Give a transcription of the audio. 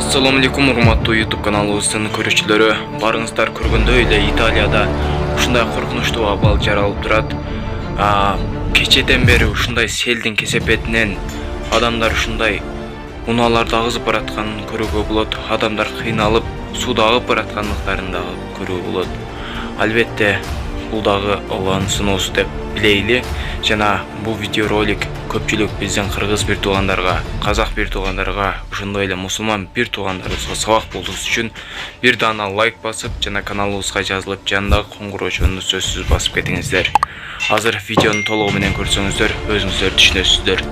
Assalamu alaikum урматтуу YouTube каналыбыздын көрүүчүлөрү. Барыңыздар көргөндөй эле Италияда ушундай коркунучтуу абал жаралып турат. Кечеден бери ушундай селдин кесепетинен адамдар ушундай унааларды агызып баратканын көрүүгө болот. Адамдар кыйналып сууда агып бараткандыктарын дагы көрүүгө болот. Албетте бул дагы Алланын сыноосу деп билейли. Жана бул видеоролик көпчүлүк биздин кыргыз бир туугандарга, казак бир туугандарга, ошондой эле мусулман бир туугандарыбызга сабак болуш үчүн бир дана лайк басып, жана каналыбызга жазылып, жанындагы коңгуроочону сөзсүз басып кетиңиздер. Азыр видеону толугу менен көрсөңүздөр, өзүңүздөр түшүнөсүздөр.